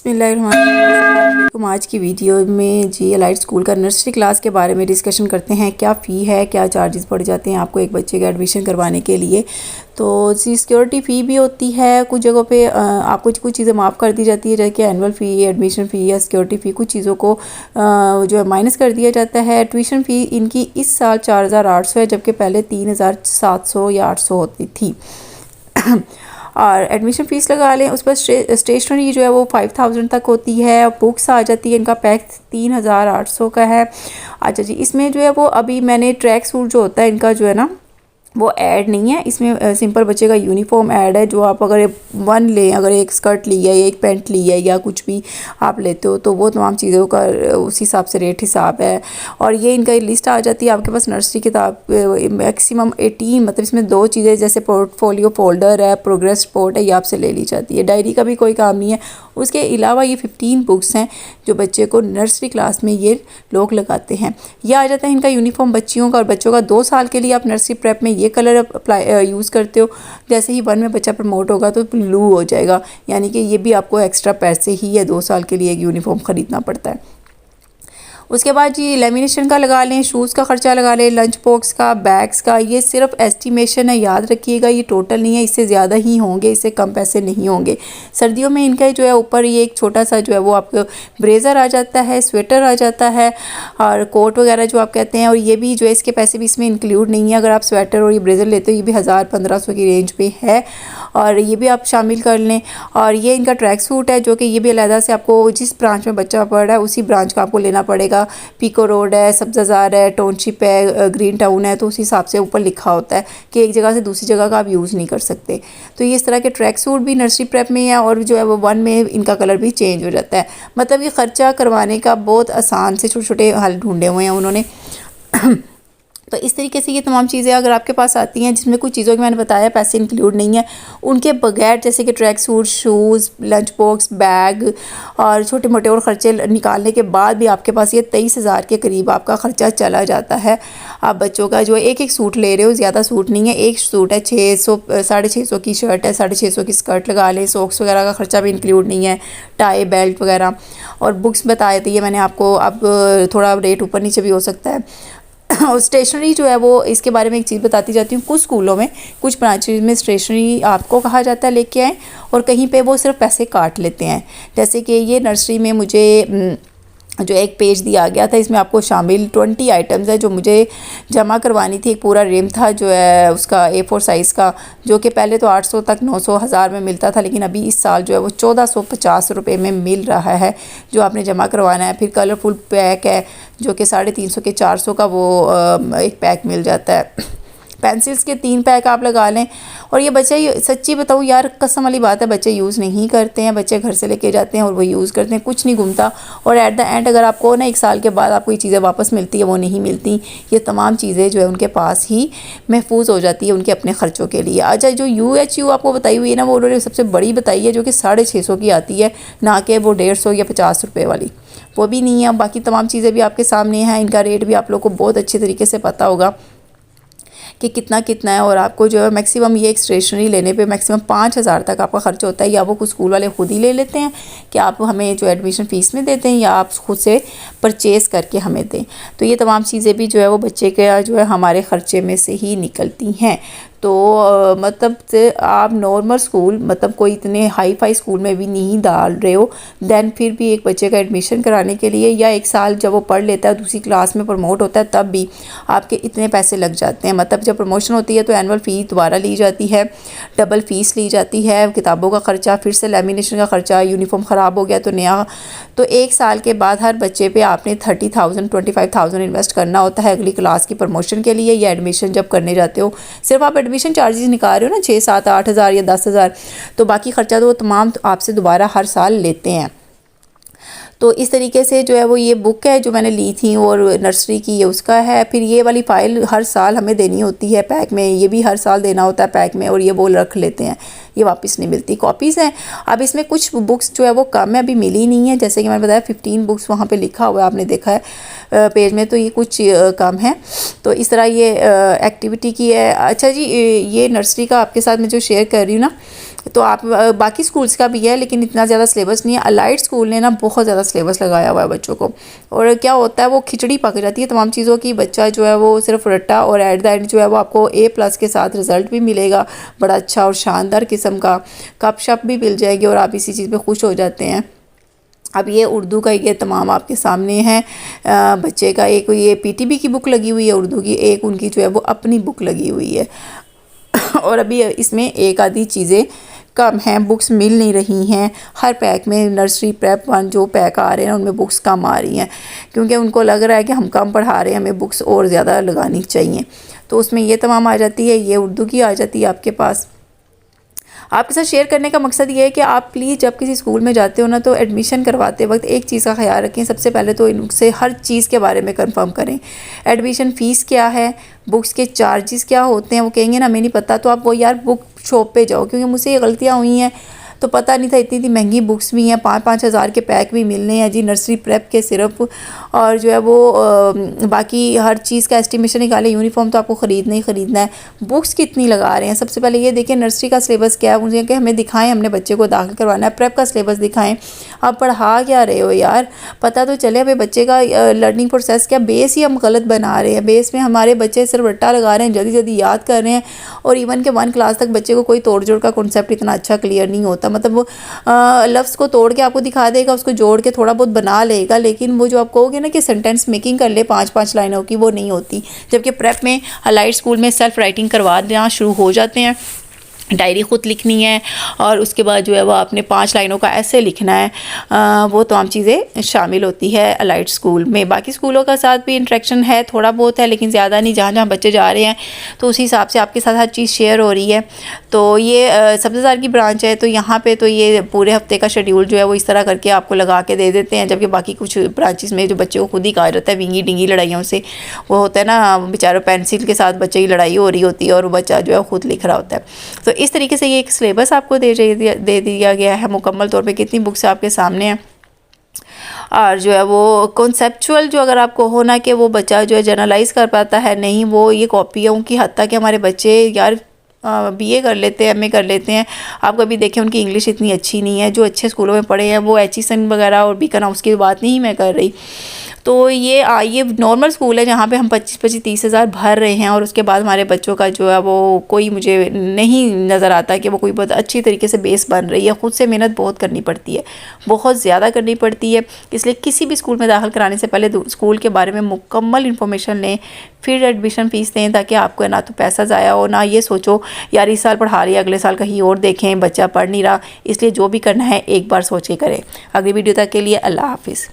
बिस्मिल्लाहिर्रहमानिर्रहीम। आज की वीडियो में जी एलाइट स्कूल का नर्सरी क्लास के बारे में डिस्कशन करते हैं। क्या फ़ी है, क्या चार्जेस पड़ जाते हैं आपको एक बच्चे का एडमिशन करवाने के लिए। तो जी सिक्योरिटी फ़ी भी होती है, कुछ जगहों पे आपको कुछ चीज़ें माफ़ कर दी जाती है, जैसे कि एनुअल फ़ी, एडमिशन फ़ी या सिक्योरिटी फ़ी, कुछ चीज़ों को जो है माइनस कर दिया जाता है। ट्यूशन फ़ी इनकी इस साल 4800 है, जबकि पहले 3700 या 800 होती थी। और एडमिशन फ़ीस लगा लें, उस पर स्टेशनरी जो है वो 5000 तक होती है। बुक्स आ जाती है, इनका पैक 3800 का है। अच्छा जी, इसमें जो है वो अभी मैंने ट्रैक सूट जो होता है इनका जो है ना वो ऐड नहीं है इसमें। सिंपल बच्चे का यूनिफॉर्म ऐड है, जो आप अगर वन लें, अगर एक स्कर्ट ली है या एक पैंट ली है या कुछ भी आप लेते हो तो वो तमाम चीज़ों का उस हिसाब से रेट हिसाब है। और ये इनका लिस्ट आ जाती है आपके पास नर्सरी किताब मैक्सिमम 18, मतलब इसमें दो चीज़ें जैसे पोर्टफोलियो फोल्डर है, प्रोग्रेस रिपोर्ट है, ये आपसे ले ली जाती है। डायरी का भी कोई काम नहीं है। उसके अलावा ये 15 बुक्स हैं जो बच्चे को नर्सरी क्लास में ये लोग लगाते हैं। यह आ जाता है इनका यूनिफॉर्म बच्चियों का, और बच्चों का 2 साल के लिए आप नर्सरी प्रेप में ये कलर अप्लाई यूज़ करते हो। जैसे ही 1 में बच्चा प्रमोट होगा तो ब्लू हो जाएगा, यानी कि ये भी आपको एक्स्ट्रा पैसे ही है, 2 साल के लिए एक यूनिफॉर्म ख़रीदना पड़ता है। उसके बाद जी लेमिनेशन का लगा लें, शूज़ का ख़र्चा लगा लें, लंच बॉक्स का, बैग्स का। ये सिर्फ एस्टिमेशन है, याद रखिएगा, ये टोटल नहीं है, इससे ज़्यादा ही होंगे, इससे कम पैसे नहीं होंगे। सर्दियों में इनका जो है ऊपर ये एक छोटा सा जो है वो आपको ब्रेज़र आ जाता है, स्वेटर आ जाता है और कोट वगैरह जो आप कहते हैं। और ये भी जो है इसके पैसे भी इसमें इंक्लूड नहीं है। अगर आप स्वेटर और ये ब्रेज़र लेते हो ये भी 1000-1500 की रेंज पे है, और ये भी आप शामिल कर लें। और ये इनका ट्रैक सूट है, जो कि ये भी अलहदा से आपको जिस ब्रांच में बच्चा पढ़ रहा है उसी ब्रांच का आपको लेना पड़ेगा। पीको रोड है, सब्ज़ाज़ार है, टाउनशिप है, ग्रीन टाउन है, तो उस हिसाब से ऊपर लिखा होता है कि एक जगह से दूसरी जगह का आप यूज़ नहीं कर सकते। तो ये इस तरह के ट्रैक सूट भी नर्सरी प्रेप में है, और जो है वो 1 में इनका कलर भी चेंज हो जाता है। मतलब ये ख़र्चा करवाने का बहुत आसान से छोटे छोटे हल ढूंढे हुए हैं उन्होंने। तो इस तरीके से ये तमाम चीज़ें अगर आपके पास आती हैं जिसमें कुछ चीज़ों के मैंने बताया पैसे इंक्लूड नहीं है, उनके बगैर जैसे कि track suit, shoes, lunch box, bag और छोटे मोटे और ख़र्चे निकालने के बाद भी आपके पास ये 23,000 के करीब आपका ख़र्चा चला जाता है। आप बच्चों का जो एक एक सूट ले रहे हो, ज़्यादा सूट नहीं है, एक सूट है 600 650 की शर्ट है, 650 की स्कर्ट लगा लें। सॉक्स वगैरह का ख़र्चा भी इंक्लूड नहीं है, टाई बेल्ट वगैरह। और बुक्स बताए थे ये मैंने आपको, अब थोड़ा रेट ऊपर नीचे भी हो सकता है। और स्टेशनरी जो है वो इसके बारे में एक चीज़ बताती जाती हूँ। कुछ स्कूलों में, कुछ ब्रांचेज में स्टेशनरी आपको कहा जाता है लेके आएँ, और कहीं पे वो सिर्फ पैसे काट लेते हैं। जैसे कि ये नर्सरी में मुझे जो एक पेज दिया गया था, इसमें आपको शामिल 20 आइटम्स है जो मुझे जमा करवानी थी। एक पूरा रिम था जो है उसका A4 साइज़ का, जो कि पहले तो 800 तक 900 1000 में मिलता था, लेकिन अभी इस साल जो है वो 1450 रुपये में मिल रहा है, जो आपने जमा करवाना है। फिर कलरफुल पैक है जो कि 350 के 400 का वो एक पैक मिल जाता है। पेंसिल्स के 3 पैक आप लगा लें। और ये बच्चे, सच्ची बताऊँ यार, कसम वाली बात है, बच्चे यूज़ नहीं करते हैं। बच्चे घर से लेके जाते हैं और वो यूज़ करते हैं, कुछ नहीं घूमता। और एट द एंड अगर आपको ना 1 साल के बाद आपको ये चीज़ें वापस मिलती है, वो नहीं मिलती। ये तमाम चीज़ें जो है उनके पास ही महफूज हो जाती है उनके अपने ख़र्चों के लिए। अच्छा, जो UHU आपको बताई हुई है ना, वो उन्होंने सबसे बड़ी बताई है, जो कि 650 की आती है, ना कि वो 150 या 50 रुपये वाली, वो भी नहीं है। बाकी तमाम चीज़ें भी आपके सामने हैं, इनका रेट भी आप लोग को बहुत अच्छे तरीके से पता होगा कि कितना कितना है। और आपको जो है मैक्सिमम ये एक स्टेशनरी लेने पे मैक्सिमम 5000 तक आपका खर्च होता है, या वो कुछ स्कूल वाले खुद ही ले लेते हैं कि आप हमें जो एडमिशन फ़ीस में देते हैं, या आप खुद से परचेज़ करके हमें दें। तो ये तमाम चीज़ें भी जो है वो बच्चे के जो है हमारे ख़र्चे में से ही निकलती हैं। तो मतलब से आप नॉर्मल स्कूल, मतलब कोई इतने हाई फाई स्कूल में भी नहीं डाल रहे हो, दैन फिर भी एक बच्चे का एडमिशन कराने के लिए, या 1 साल जब वो पढ़ लेता है दूसरी क्लास में प्रमोट होता है, तब भी आपके इतने पैसे लग जाते हैं। मतलब जब प्रमोशन होती है तो एनुअल फ़ी दोबारा ली जाती है, डबल फ़ीस ली जाती है, किताबों का ख़र्चा, फिर से लेमिनेशन का ख़र्चा, यूनिफॉर्म ख़राब हो गया तो नया। तो 1 साल के बाद हर बच्चे पे आपने 30,000 25,000 इन्वेस्ट करना होता है अगली क्लास की प्रमोशन के लिए, या एडमिशन जब करने जाते हो। सिर्फ आप एडमिशन चार्जेस निकाल रहे हो ना 6 7 8 हज़ार या 10 हज़ार, तो बाकी ख़र्चा तो वो तमाम आपसे दोबारा हर साल लेते हैं। तो इस तरीके से जो है वो ये बुक है जो मैंने ली थी और नर्सरी की, ये उसका है। फिर ये वाली फ़ाइल हर साल हमें देनी होती है पैक में, ये भी हर साल देना होता है पैक में, और ये वो रख लेते हैं, ये वापस नहीं मिलती। कॉपीज़ हैं। अब इसमें कुछ बुक्स जो है वो कम है, अभी मिली नहीं है, जैसे कि मैंने बताया 15 बुक्स वहाँ पे लिखा हुआ है, आपने देखा है पेज में, तो ये कुछ कम है। तो इस तरह ये एक्टिविटी की है। अच्छा जी, ये नर्सरी का आपके साथ मैं जो शेयर कर रही हूँ ना, तो आप बाकी स्कूल्स का भी है लेकिन इतना ज़्यादा सिलेबस नहीं है। अलाइड स्कूल ने ना बहुत ज़्यादा सिलेबस लगाया हुआ है बच्चों को, और क्या होता है वो खिचड़ी पक जाती है तमाम चीज़ों की। बच्चा जो है वो सिर्फ रट्टा, और एट द एंड जो है वो आपको A+ के साथ रिज़ल्ट भी मिलेगा बड़ा अच्छा और शानदार किस्म का, कप शप भी मिल जाएगी और आप इसी चीज़ पे खुश हो जाते हैं। अब ये उर्दू का ये तमाम आपके सामने है। बच्चे का एक ये PTB की बुक लगी हुई है उर्दू की, एक उनकी जो है वो अपनी बुक लगी हुई है और अभी इसमें एक आधी चीज़ें कम हैं, बुक्स मिल नहीं रही हैं। हर पैक में नर्सरी प्रेप 1 जो पैक आ रहे हैं उनमें बुक्स कम आ रही हैं, क्योंकि उनको लग रहा है कि हम कम पढ़ा रहे हैं, हमें बुक्स और ज़्यादा लगानी चाहिए। तो उसमें ये तमाम आ जाती है, ये उर्दू की आ जाती है आपके पास। आपके साथ शेयर करने का मकसद ये है कि आप प्लीज़ जब किसी स्कूल में जाते हो ना, तो एडमिशन करवाते वक्त एक चीज़ का ख्याल रखें। सबसे पहले तो इनसे हर चीज़ के बारे में कंफर्म करें। एडमिशन फ़ीस क्या है, बुक्स के चार्जेस क्या होते हैं। वो कहेंगे ना हमें नहीं पता, तो आप वो यार बुक शॉप पे जाओ, क्योंकि मुझसे ये गलतियाँ हुई हैं तो पता नहीं था इतनी महंगी बुक्स भी हैं, 5-5 हज़ार के पैक भी मिलने हैं जी नर्सरी प्रेप के सिर्फ। और जो है वो बाकी हर चीज़ का एस्टिमेशन निकाले। यूनिफॉर्म तो आपको ख़रीदना ही ख़रीदना है, बुक्स कितनी लगा रहे हैं। सबसे पहले ये देखें नर्सरी का सिलेबस क्या है, मुझे कि हमें दिखाएं, हमने बच्चे को दाखिल करवाना है, प्रेप का सिलेबस दिखाएं। आप पढ़ा क्या रहे हो यार, पता तो चले हमें बच्चे का लर्निंग प्रोसेस क्या। बेस ही हम गलत बना रहे हैं, बेस में हमारे बच्चे सिर्फ रट्टा लगा रहे हैं, जल्दी जल्दी याद कर रहे हैं। और इवन के 1 क्लास तक बच्चे को कोई तोड़ जोड़ का कॉन्सेप्ट इतना अच्छा क्लियर नहीं होता। मतलब वो लफ्ज़ को तोड़ के आपको दिखा देगा, उसको जोड़ के थोड़ा बहुत बना लेगा, लेकिन वो जो आप कहोगे ना कि सेंटेंस मेकिंग कर ले 5-5 लाइनों की, वो नहीं होती। जबकि प्रेप में अलाइड स्कूल में सेल्फ राइटिंग करवा देना शुरू हो जाते हैं, डायरी ख़ुद लिखनी है और उसके बाद जो है वो आपने 5 लाइनों का ऐसे लिखना है। वो तमाम चीज़ें शामिल होती है अलाइड स्कूल में। बाकी स्कूलों का साथ भी इंटरेक्शन है, थोड़ा बहुत है लेकिन ज़्यादा नहीं। जहाँ जहाँ बच्चे जा रहे हैं तो उसी हिसाब से आपके साथ हर चीज़ शेयर हो रही है। तो ये सब्ज़ाजार की ब्रांच है, तो यहाँ पे तो ये पूरे हफ्ते का शेड्यूल जो है वो इस तरह करके आपको लगा के दे देते हैं। जबकि बाकी कुछ ब्रांचेस में जो बच्चे को खुद ही कहा जाता है विंगी डिंगी लड़ाइयों से, वो होता है ना बेचारों पेंसिल के साथ बच्चे की लड़ाई हो रही होती है और वो बच्चा जो है खुद लिख रहा होता है। तो इस तरीके से ये एक सिलेबस आपको दे दिया गया है मुकम्मल तौर पे, कितनी बुक्स आपके सामने हैं। और जो है वो कॉन्सेप्चुअल जो अगर आपको हो ना कि वो बच्चा जो है जनरलाइज कर पाता है, नहीं वो ये कॉपियों की हद तक कि हमारे बच्चे यार BA कर लेते हैं, MA कर लेते हैं। आप कभी देखें उनकी इंग्लिश इतनी अच्छी नहीं है। जो अच्छे स्कूलों में पढ़े हैं वो HESN वगैरह और बीकन हाउस की बात नहीं मैं कर रही। तो ये नॉर्मल स्कूल है जहाँ पे हम 25-30 हज़ार भर रहे हैं और उसके बाद हमारे बच्चों का जो है वो कोई मुझे नहीं नज़र आता कि वो कोई बहुत अच्छी तरीके से बेस बन रही है। ख़ुद से मेहनत बहुत करनी पड़ती है, बहुत ज़्यादा करनी पड़ती है। इसलिए किसी भी स्कूल में दाखिल कराने से पहले स्कूल के बारे में मुकम्मल इन्फॉर्मेशन लें, फिर एडमिशन फ़ीस दें, ताकि आपको ना तो पैसा ज़ाया हो, ना ये सोचो यार इस साल पढ़ा रही है अगले साल कहीं और देखें बच्चा पढ़ नहीं रहा। इसलिए जो भी करना है एक बार सोच के करें। अगली वीडियो तक के लिए अल्लाह हाफिज़।